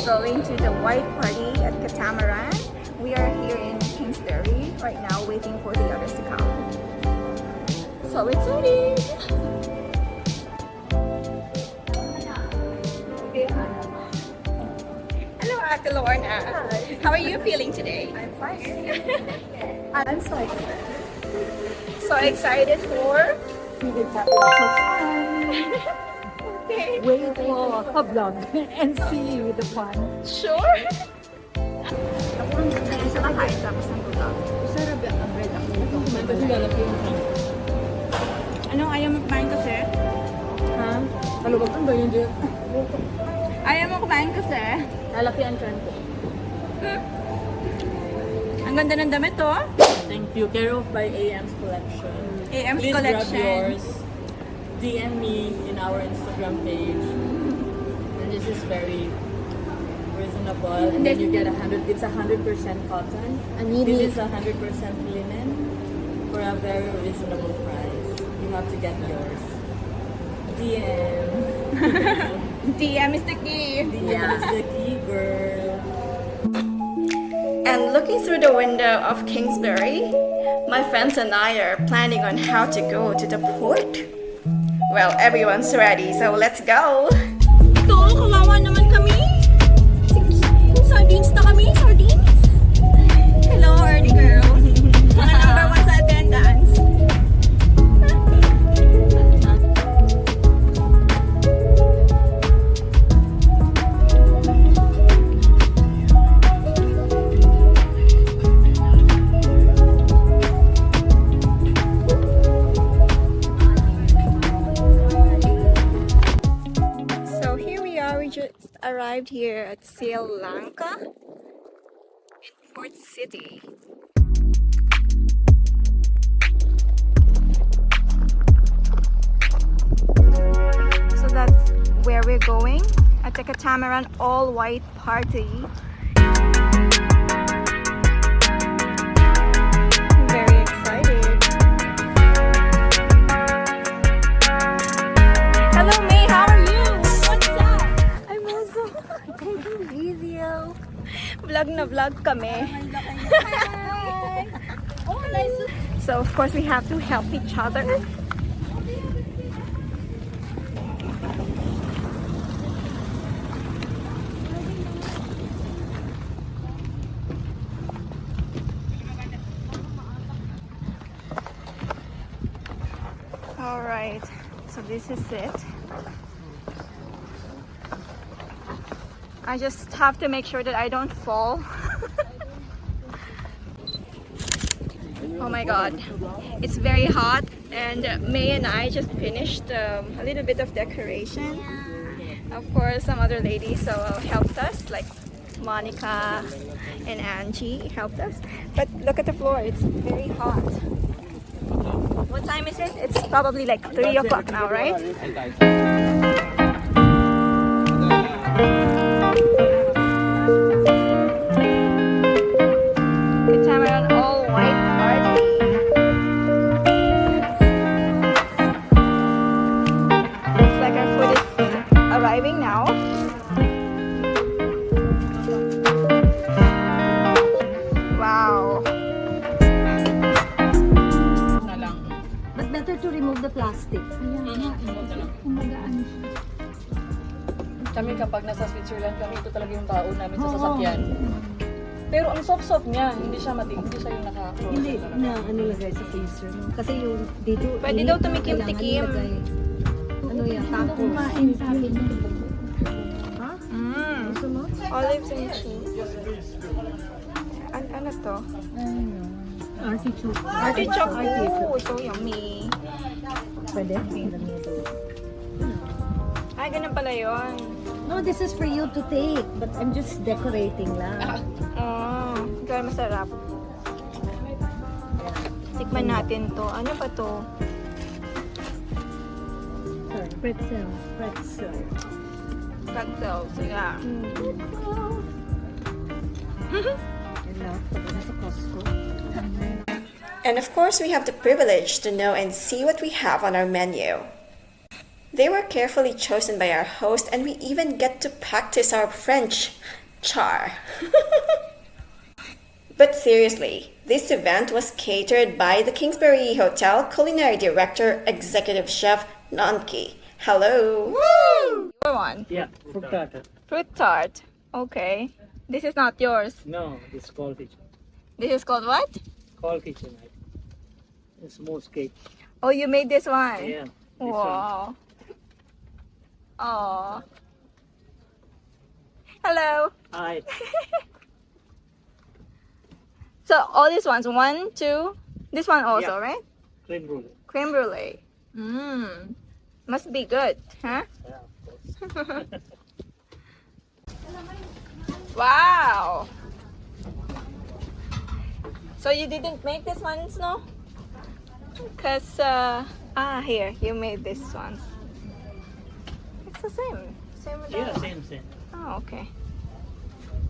going to the white party at Catamaran. We are here in Kingsbury right now, waiting for the others to come. So exciting! Hello, Ate Lorna. Hi. How are you feeling today? I'm fine. I'm so excited. So excited for... We will have lots of fun. Okay. Wait for a vlog and see the fun. Sure? Isa kain tapos ng vlog. Sarap ang bread ako nito. Kasi lalaki yung chan. Ano? Ayaw mo kumain kasi? Ha? Kalugatan ba yun dyan? Ayaw mo kumain kasi? Lalaki ang chan ko. Ang ganda ng damit to. Thank you. Care of by AM's collection. AM's Please collection. grab yours. DM me in our Instagram page. And this is very reasonable. And then you get 100. It's 100% cotton. This is 100% linen for a very reasonable price. You have to get yours. DM. DM is the key. DM is the key, girl. And looking through the window of Kingsbury, my friends and I are planning on how to go to the port. Well, everyone's ready, so let's go! Ito, kawawa naman kami! Sardines na kami, sardines! Hello, early girls! Mga number 1 sa attendance! Arrived here at Lanka in Port City. So that's where we're going at the Catamaran all-white party. I'm very excited. Hello May, how are you? What's up? I'm also taking video. Vlog na vlog kami. Hi! Oh, nice. So of course we have to help each other. All right, so this is it. I just have to make sure that I don't fall. Oh my god, it's very hot, and May and I just finished a little bit of decoration. Of course, some other ladies helped us, like Monica and Angie helped us. But look at the floor, it's very hot. What time is it? It's probably like 3 o'clock now, right? Catamaran all white party. Looks like our food is arriving now. Wow. But better to remove the plastic. Kami kapag nasa Switzerland kami, ito talaga yung baon namin sa sasakyan. Pero ang soft-soft niya, hindi siya hindi siya yung naka-close. Hindi na ano lagay sa freezer. Kasi yung dito. Pwede daw tumikim-tikim. Ano yan? Taco. Kumain sa akin. Ha? Gusto mo? Olives and cheese. Ano to? Artichoke. Artichoke. Oh, so yummy. Pwede? Ay, ganun pala yun. No, this is for you to take. But I'm just decorating lang. Oh, kaya masarap. Tikman natin to. Ano ba to? Sorry, pretzel. Pretzel. Pretzel. So yeah. And of course, we have the privilege to know and see what we have on our menu. They were carefully chosen by our host, and we even get to practice our French char. But seriously, this event was catered by the Kingsbury Hotel Culinary Director, Executive Chef Nanki. Hello! Woo! Your one. Yeah, fruit tart. Fruit tart. Okay. This is not yours. No, it's called kitchen. This is called what? Called kitchen. It's mousse cake. Oh, you made this one? Yeah. This Wow. Oh. Hello. Hi. So all these ones, 1, 2, this one also, Yeah. right? Creme brulee. Creme brulee. Mmm. Must be good, huh? Yeah, of course. Wow. So you didn't make this ones, no? Because, here, you made this ones. It's the same. Same with Yeah, that. same. Oh, okay.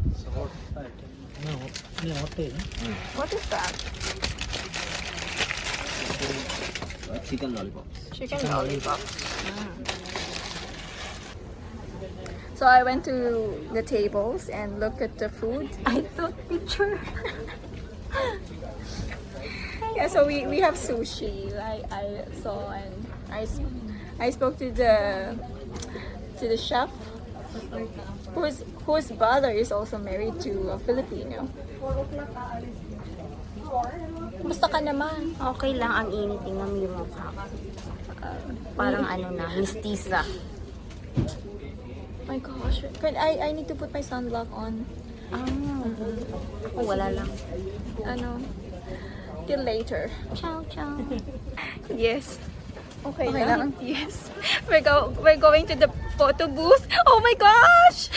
It's a hot item. No, hot item. What is that? Chicken lollipops. Chicken lollipop. So I went to the tables and looked at the food. I took picture. Yeah, so we have sushi. I saw, and I spoke to the chef, whose brother is also married to a Filipino. Basta ka naman. Okay lang, ang init. Tingnan mo yung mukha ko. Parang ano na, mistisa. My gosh, but I need to put my sunblock on. Ako wala lang. Ano? Till later. Ciao, ciao. Yes. Okay lang. Yes. We're going to the photo booth. Oh my gosh!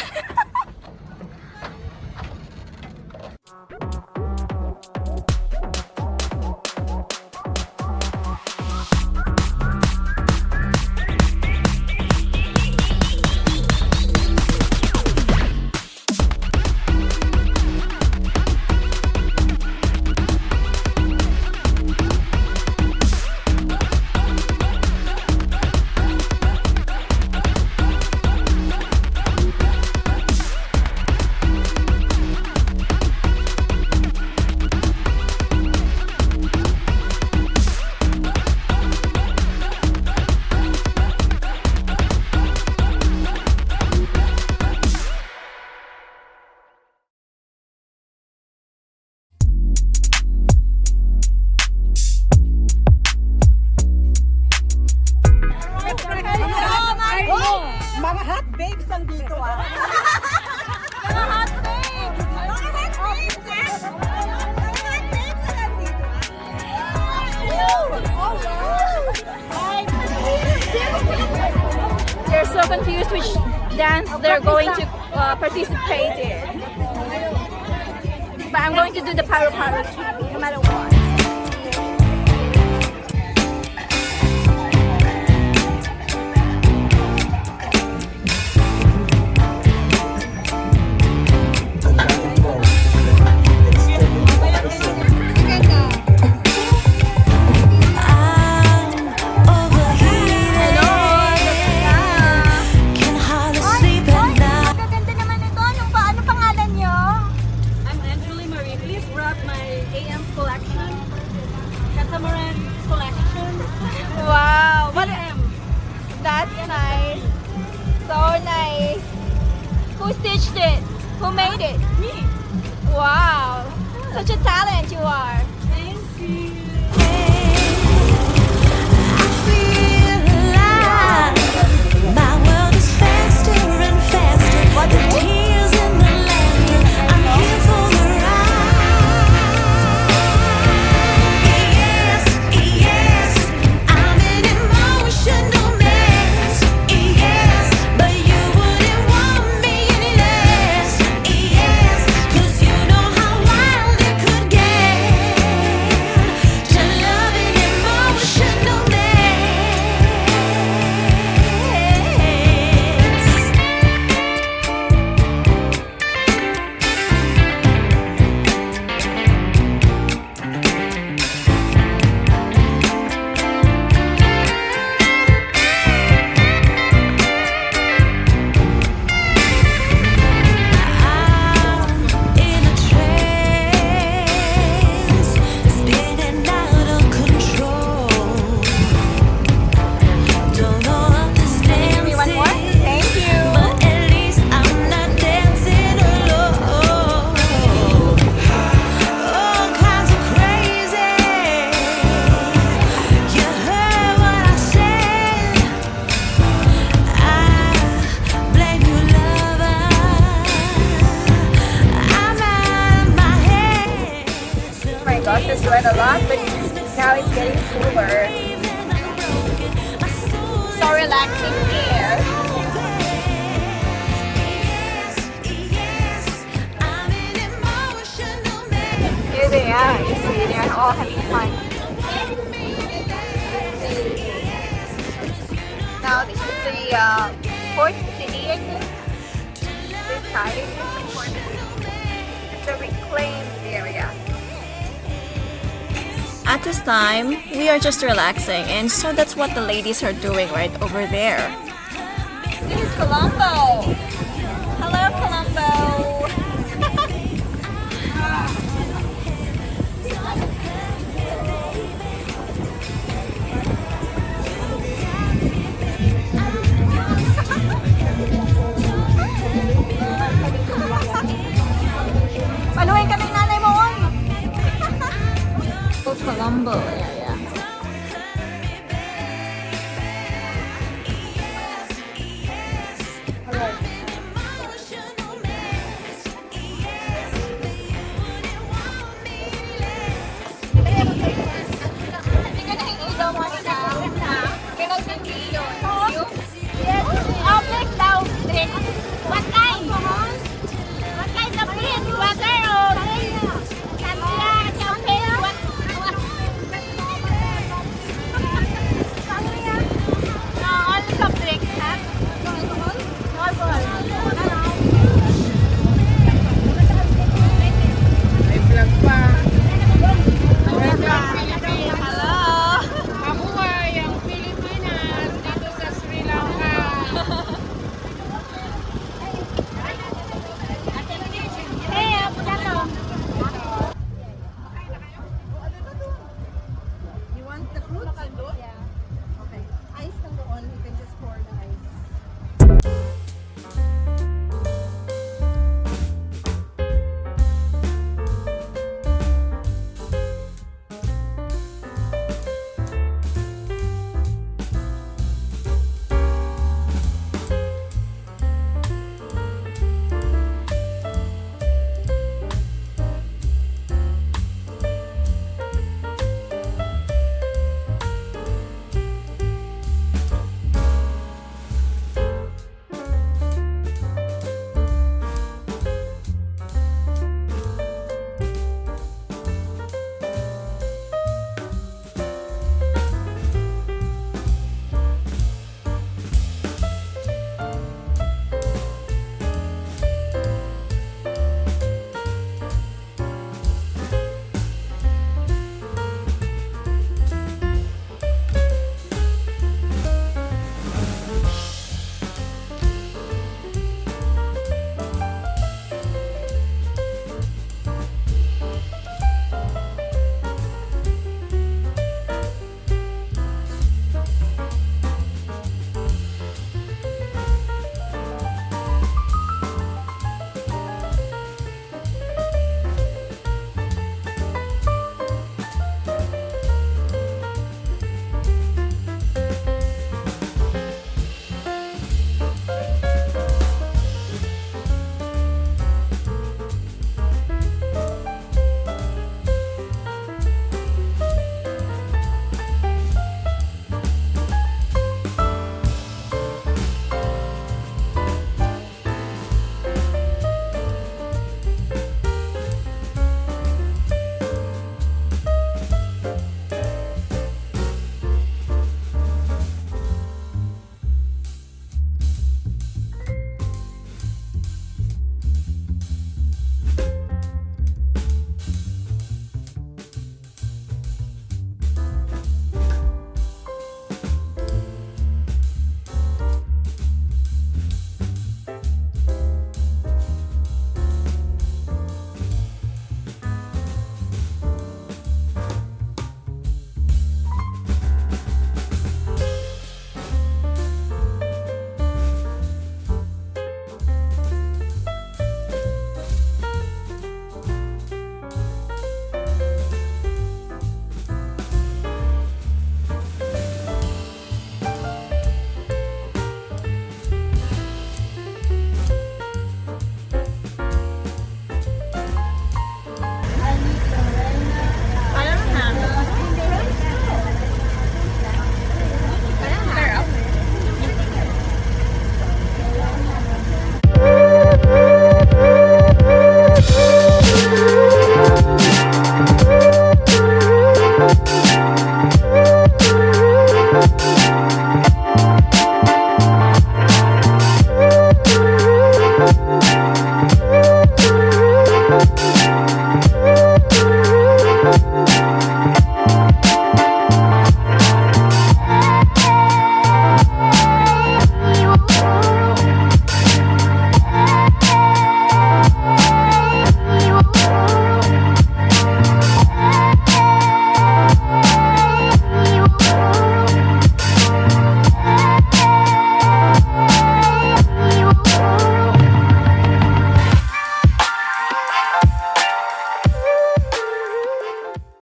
Mga hot babes nandito ah. Mga hot babes! Mga hot babes eh. Mga hot babes na nandito ah. They're so confused which dance they're going to participate in. But I'm going to do the paro-paro no matter what. Catamaran collection. Wow, but that's nice. So nice. Who stitched it? Who made it? Me. Wow, such a talent you are. Thank you. My world is faster and faster. The tears in the laughter. I'm here for the ride. Yes, yes, I'm an emotional mess. Yes, but you wouldn't want me any less. Yes, 'cause you know how wild it could get. quite a lot, but now it's getting cooler. So relaxing here. Here they are, you see, they're all having fun. Now this is the port city, I think. This side is the port city. The reclaimed area. At this time, we are just relaxing, and so that's what the ladies are doing right over there. This is Colombo. Hello, Colombo. Paluin kami ng nanay mo, oy. Colombo, yeah. Yes. Please daw. What